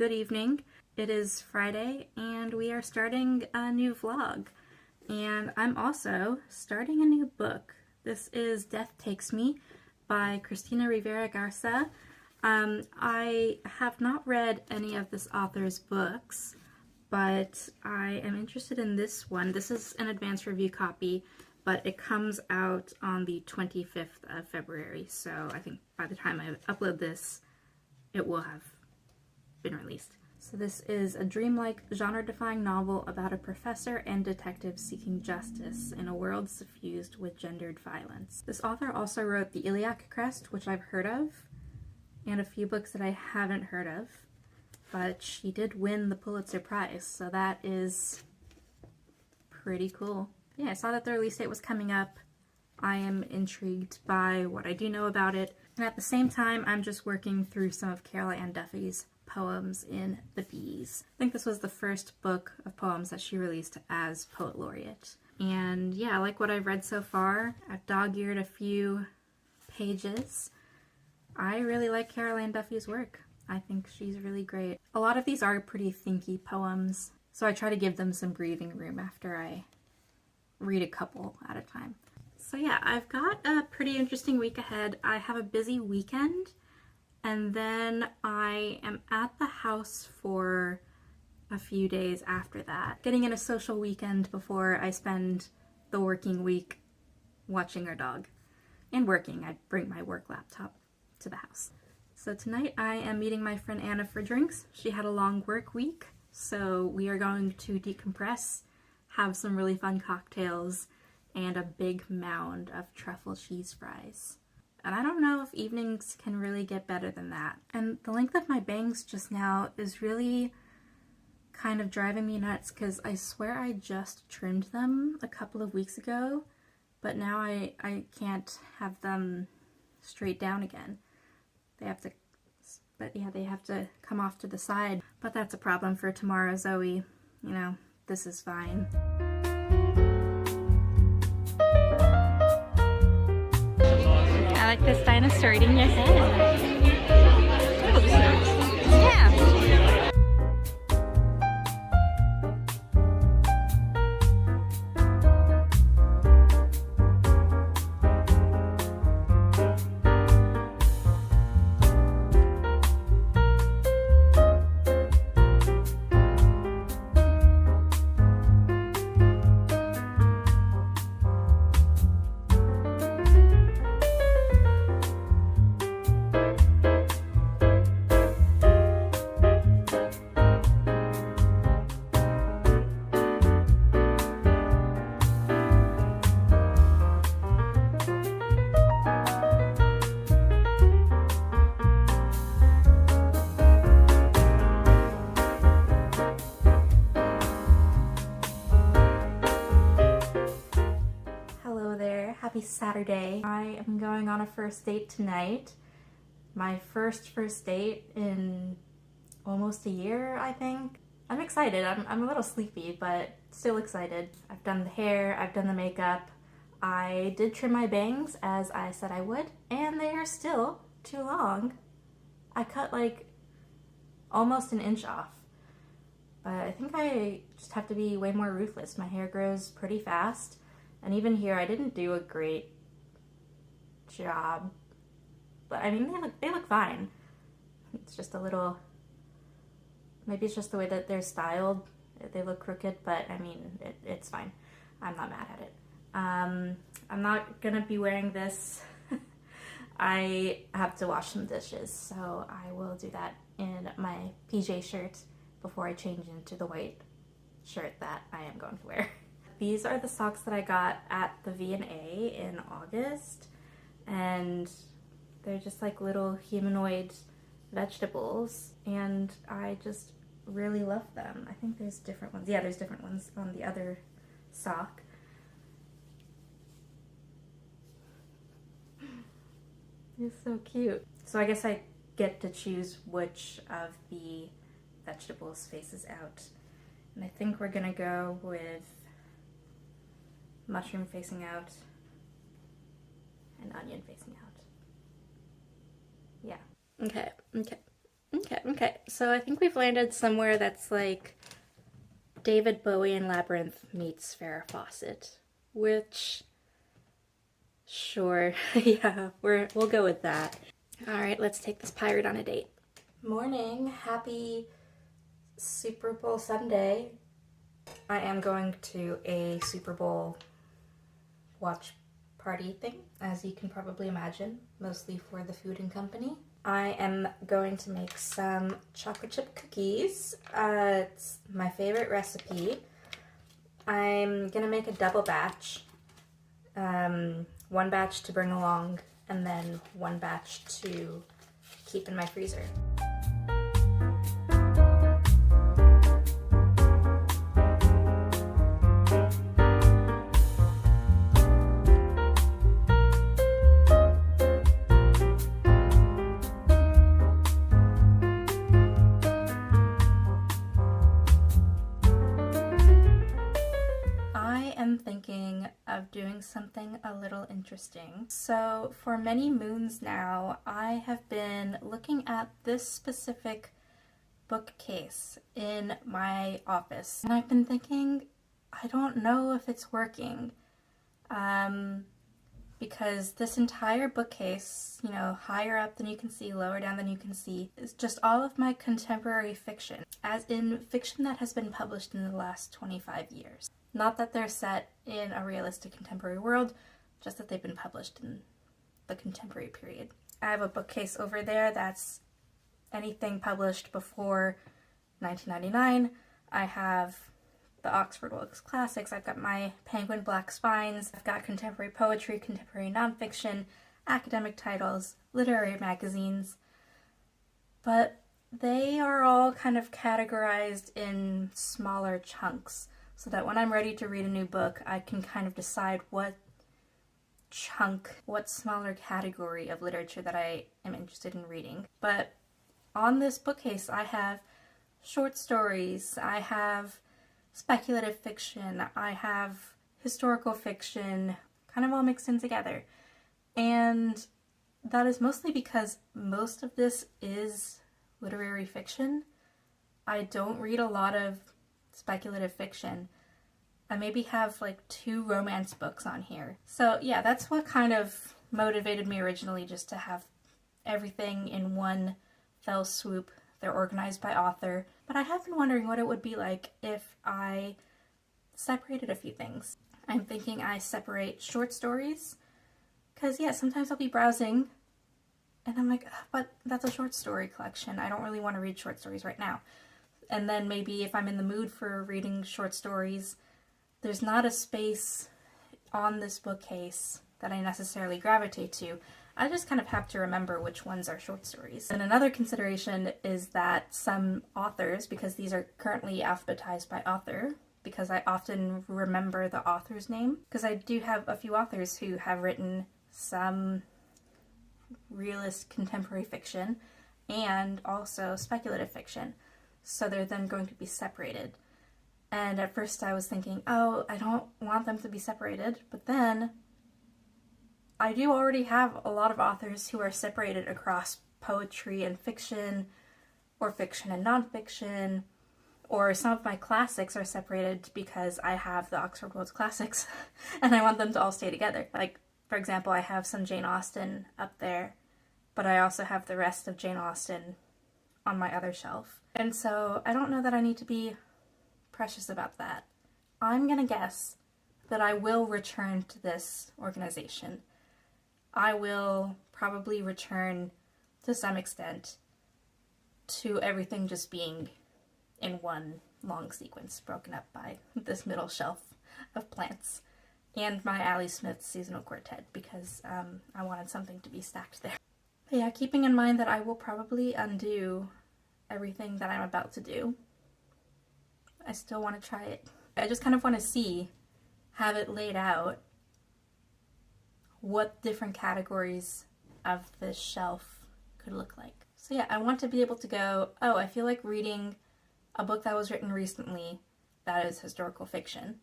good evening. It is Friday and we are starting a new vlog. And I'm also starting a new book. This is Death Takes Me by Cristina Rivera Garza. I have not read any of this author's books, but I am interested in this one. This is an advanced review copy, but it comes out on the 25th of February, so I think by the time I upload this, it will have been released. So this is a dreamlike, genre-defying novel about a professor and detective seeking justice in a world suffused with gendered violence. This author also wrote The Iliac Crest, which I've heard of, and a few books that I haven't heard of, but she did win the Pulitzer Prize, so that is pretty cool. Yeah, I saw that the release date was coming up. I am intrigued by what I do know about it, and at the same time, I'm just working through some of Carol Ann Duffy's poems in The Bees. I think this was the first book of poems that she released as Poet Laureate. And yeah, I like what I've read so far. I've dog-eared a few pages. I really like Carol Ann Duffy's work. I think she's really great. A lot of these are pretty thinky poems, so I try to give them some breathing room after I read a couple at a time. So yeah, I've got a pretty interesting week ahead. I have a busy weekend, and then I am at the house for a few days after that, getting in a social weekend before I spend the working week watching our dog and working. I bring my work laptop to the house. So tonight I am meeting my friend Anna for drinks. She had a long work week, so we are going to decompress, have some really fun cocktails, and a big mound of truffle cheese fries. And I don't know if evenings can really get better than that. And the length of my bangs just now is really kind of driving me nuts because I swear I just trimmed them a couple of weeks ago, but now I can't have them straight down again. They have to come off to the side. But that's a problem for tomorrow, Zoe. You know, this is fine. I like this dinosaur eating your head. Yeah. Happy Saturday. I am going on a first date tonight. My first date in almost a year, I think. I'm excited. I'm a little sleepy, but still excited. I've done the hair, I've done the makeup. I did trim my bangs as I said I would, and they are still too long. I cut like almost an inch off. But I think I just have to be way more ruthless. My hair grows pretty fast. And even here, I didn't do a great job, but I mean, they look fine. It's just a little, maybe it's just the way that they're styled. They look crooked, but I mean, it's fine. I'm not mad at it. I'm not gonna be wearing this. I have to wash some dishes, so I will do that in my PJ shirt before I change into the white shirt that I am going to wear. These are the socks that I got at the V&A in August, and they're just like little humanoid vegetables, and I just really love them. I think there's different ones. Yeah, there's different ones on the other sock. It's so cute. So I guess I get to choose which of the vegetables faces out. And I think we're gonna go with mushroom facing out and onion facing out. Yeah. Okay. Okay. So I think we've landed somewhere that's like David Bowie and Labyrinth meets Farrah Fawcett, which, sure, yeah, we'll go with that. All right, let's take this pirate on a date. Morning, happy Super Bowl Sunday. I am going to a Super Bowl watch party thing, as you can probably imagine, mostly for the food and company. I am going to make some chocolate chip cookies. It's my favorite recipe. I'm gonna make a double batch. One batch to bring along, and then one batch to keep in my freezer. Thinking of doing something a little interesting. So for many moons now, I have been looking at this specific bookcase in my office, and I've been thinking, I don't know if it's working, because this entire bookcase, you know, higher up than you can see, lower down than you can see, is just all of my contemporary fiction, as in fiction that has been published in the last 25 years. Not that they're set in a realistic contemporary world, just that they've been published in the contemporary period. I have a bookcase over there that's anything published before 1999. I have the Oxford Wilkes Classics. I've got my Penguin Black Spines. I've got contemporary poetry, contemporary nonfiction, academic titles, literary magazines. But they are all kind of categorized in smaller chunks, so that when I'm ready to read a new book, I can kind of decide what smaller category of literature that I am interested in reading. But on this bookcase, I have short stories, I have speculative fiction, I have historical fiction, kind of all mixed in together. And that is mostly because most of this is literary fiction. I don't read a lot of speculative fiction. I maybe have like 2 romance books on here. So yeah, that's what kind of motivated me originally, just to have everything in one fell swoop. They're organized by author. But I have been wondering what it would be like if I separated a few things. I'm thinking I separate short stories, because yeah, sometimes I'll be browsing and I'm like, but that's a short story collection. I don't really want to read short stories right now. And then maybe if I'm in the mood for reading short stories, there's not a space on this bookcase that I necessarily gravitate to. I just kind of have to remember which ones are short stories. And another consideration is that some authors, because these are currently alphabetized by author, because I often remember the author's name, because I do have a few authors who have written some realist contemporary fiction and also speculative fiction. So they're then going to be separated. And at first I was thinking, oh, I don't want them to be separated. But then I do already have a lot of authors who are separated across poetry and fiction, or fiction and nonfiction, or some of my classics are separated because I have the Oxford Wilkes Classics and I want them to all stay together. Like, for example, I have some Jane Austen up there, but I also have the rest of Jane Austen on my other shelf. And so I don't know that I need to be precious about that. I'm gonna guess that I will return to this organization. I will probably return to some extent to everything just being in one long sequence, broken up by this middle shelf of plants, and my Ali Smith seasonal quartet, because I wanted something to be stacked there. But yeah, keeping in mind that I will probably undo everything that I'm about to do, I still want to try it. I just kind of want to have it laid out, what different categories of this shelf could look like. So yeah, I want to be able to go, oh, I feel like reading a book that was written recently that is historical fiction,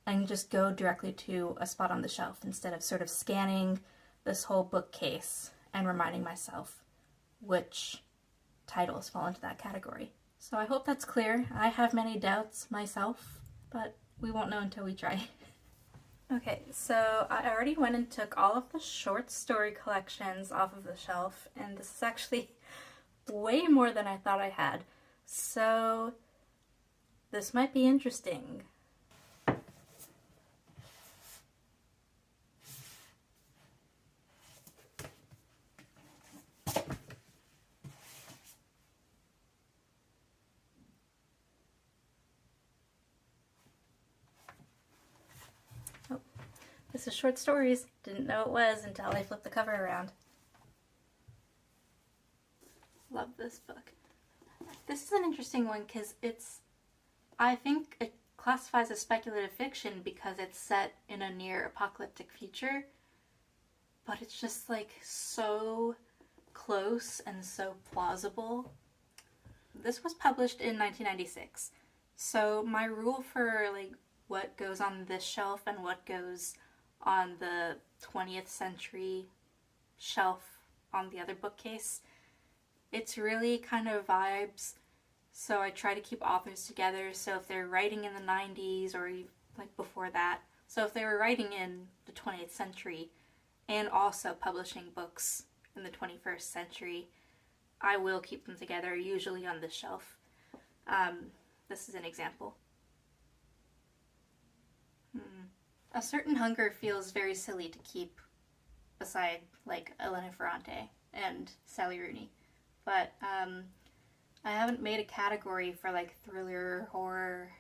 and just go directly to a spot on the shelf instead of sort of scanning this whole bookcase and reminding myself which titles fall into that category. So I hope that's clear. I have many doubts myself, but we won't know until we try. Okay, so I already went and took all of the short story collections off of the shelf, and this is actually way more than I thought I had. So this might be interesting. This is short stories. Didn't know it was until I flipped the cover around. Love this book. This is an interesting one because I think it classifies as speculative fiction because it's set in a near apocalyptic future, but it's just like so close and so plausible. This was published in 1996. So my rule for like what goes on this shelf and what goes on the 20th century shelf on the other bookcase, it's really kind of vibes. So I try to keep authors together. So if they're writing in the 90s or like before that, so if they were writing in the 20th century and also publishing books in the 21st century, I will keep them together, usually on this shelf. This is an example. A Certain Hunger feels very silly to keep beside like Elena Ferrante and Sally Rooney, but I haven't made a category for like thriller, horror,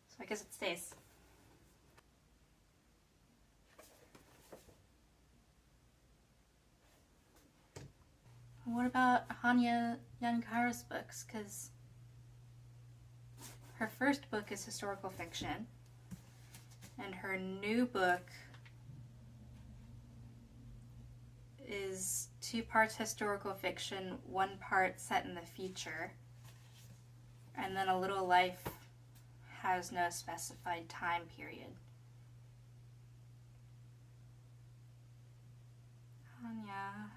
so I guess it stays. What about Hanya Yanagihara's books? Because her first book is historical fiction, and her new book is 2 parts historical fiction, 1 part set in the future, and then A Little Life has no specified time period. Hanya.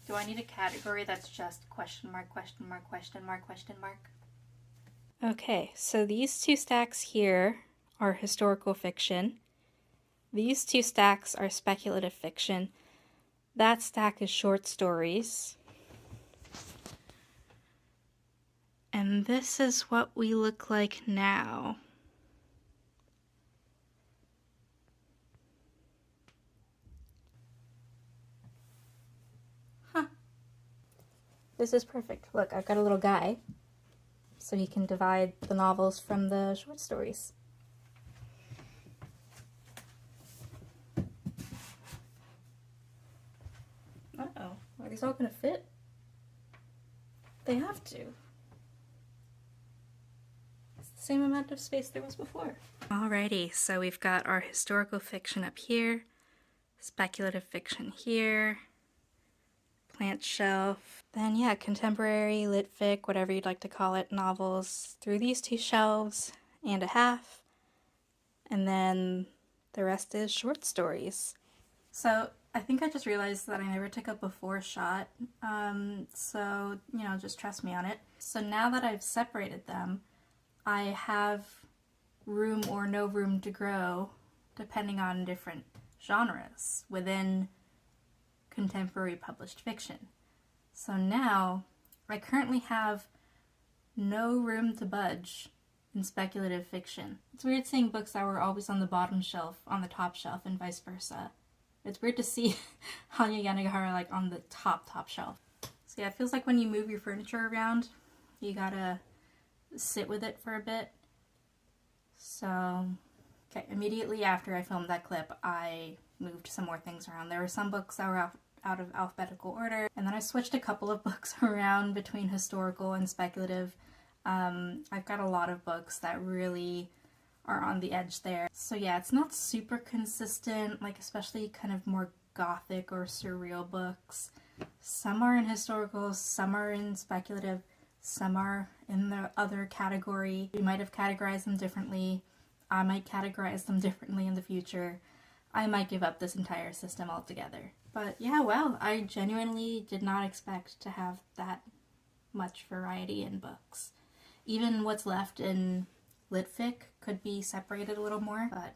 Do I need a category that's just question mark, question mark, question mark, question mark? Okay, so these 2 stacks here are historical fiction. These 2 stacks are speculative fiction. That stack is short stories. And this is what we look like now. This is perfect. Look, I've got a little guy, so he can divide the novels from the short stories. Uh-oh. Are these all going to fit? They have to. It's the same amount of space there was before. Alrighty, so we've got our historical fiction up here, speculative fiction here, plant shelf, then yeah, contemporary, lit fic, whatever you'd like to call it, novels through these 2 shelves and a half, and then the rest is short stories. So I think I just realized that I never took a before shot, so just trust me on it. So now that I've separated them, I have room or no room to grow depending on different genres within contemporary published fiction. So now I currently have no room to budge in speculative fiction. It's weird seeing books that were always on the bottom shelf on the top shelf and vice versa. It's weird to see Hanya Yanagihara like on the top shelf. So yeah, it feels like when you move your furniture around, you gotta sit with it for a bit. So okay, immediately after I filmed that clip, I moved some more things around. There were some books that were out of alphabetical order, and then I switched a couple of books around between historical and speculative. I've got a lot of books that really are on the edge there. So yeah, it's not super consistent, like especially kind of more gothic or surreal books. Some are in historical, some are in speculative, Some are in the other category. We might have categorized them differently. I might categorize them differently in the future. I might give up this entire system altogether. But yeah, well, I genuinely did not expect to have that much variety in books. Even what's left in Litfic could be separated a little more, but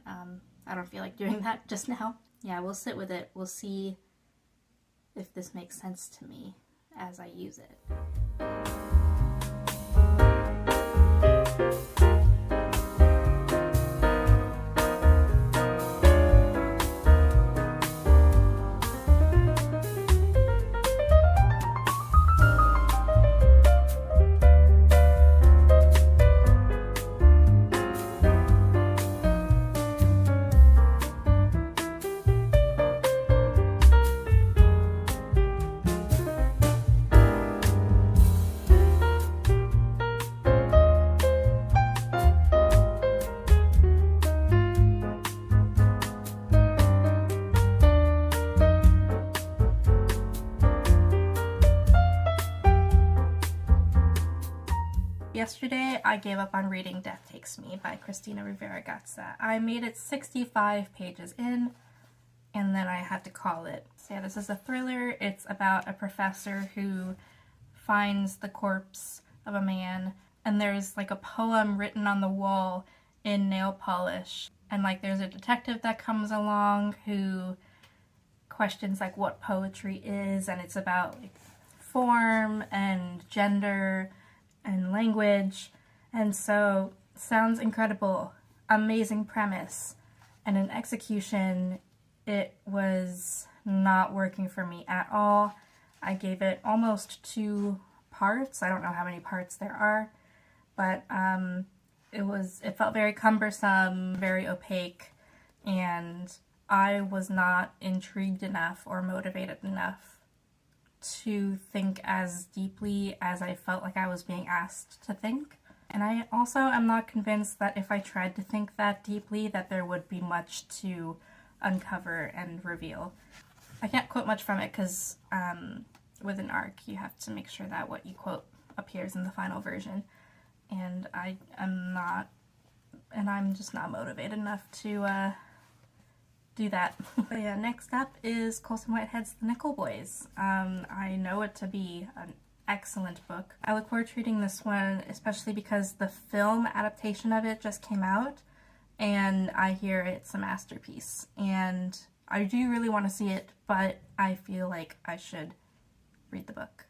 I don't feel like doing that just now. Yeah, we'll sit with it. We'll see if this makes sense to me as I use it. Yesterday, I gave up on reading Death Takes Me by Cristina Rivera Garza. I made it 65 pages in, and then I had to call it. So yeah, this is a thriller. It's about a professor who finds the corpse of a man, and there's like a poem written on the wall in nail polish. And like there's a detective that comes along who questions like what poetry is, and it's about like form and gender and language, and so sounds incredible, amazing premise, and in execution it was not working for me at all. I gave it almost 2 parts. I don't know how many parts there are, but it felt very cumbersome, very opaque, and I was not intrigued enough or motivated enough to think as deeply as I felt like I was being asked to think. And I also am not convinced that if I tried to think that deeply that there would be much to uncover and reveal. I can't quote much from it because with an ARC you have to make sure that what you quote appears in the final version, and I'm just not motivated enough to do that. But yeah, next up is Colson Whitehead's The Nickel Boys. I know it to be an excellent book. I look forward to reading this one, especially because the film adaptation of it just came out, and I hear it's a masterpiece. And I do really want to see it, but I feel like I should read the book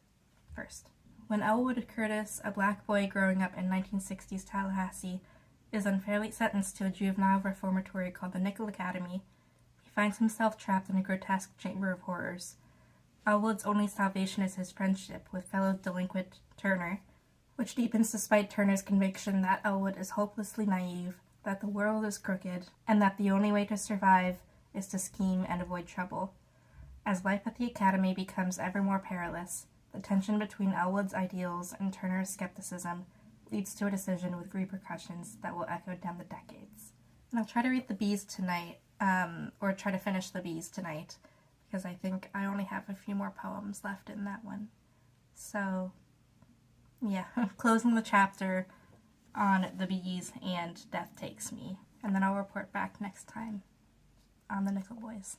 first. When Elwood Curtis, a black boy growing up in 1960s Tallahassee, is unfairly sentenced to a juvenile reformatory called the Nickel Academy, finds himself trapped in a grotesque chamber of horrors. Elwood's only salvation is his friendship with fellow delinquent Turner, which deepens despite Turner's conviction that Elwood is hopelessly naive, that the world is crooked, and that the only way to survive is to scheme and avoid trouble. As life at the academy becomes ever more perilous, the tension between Elwood's ideals and Turner's skepticism leads to a decision with repercussions that will echo down the decades. And I'll try to read The Bees tonight, or try to finish The Bees tonight, because I think I only have a few more poems left in that one. So, yeah, closing the chapter on The Bees and Death Takes Me, and then I'll report back next time on The Nickel Boys.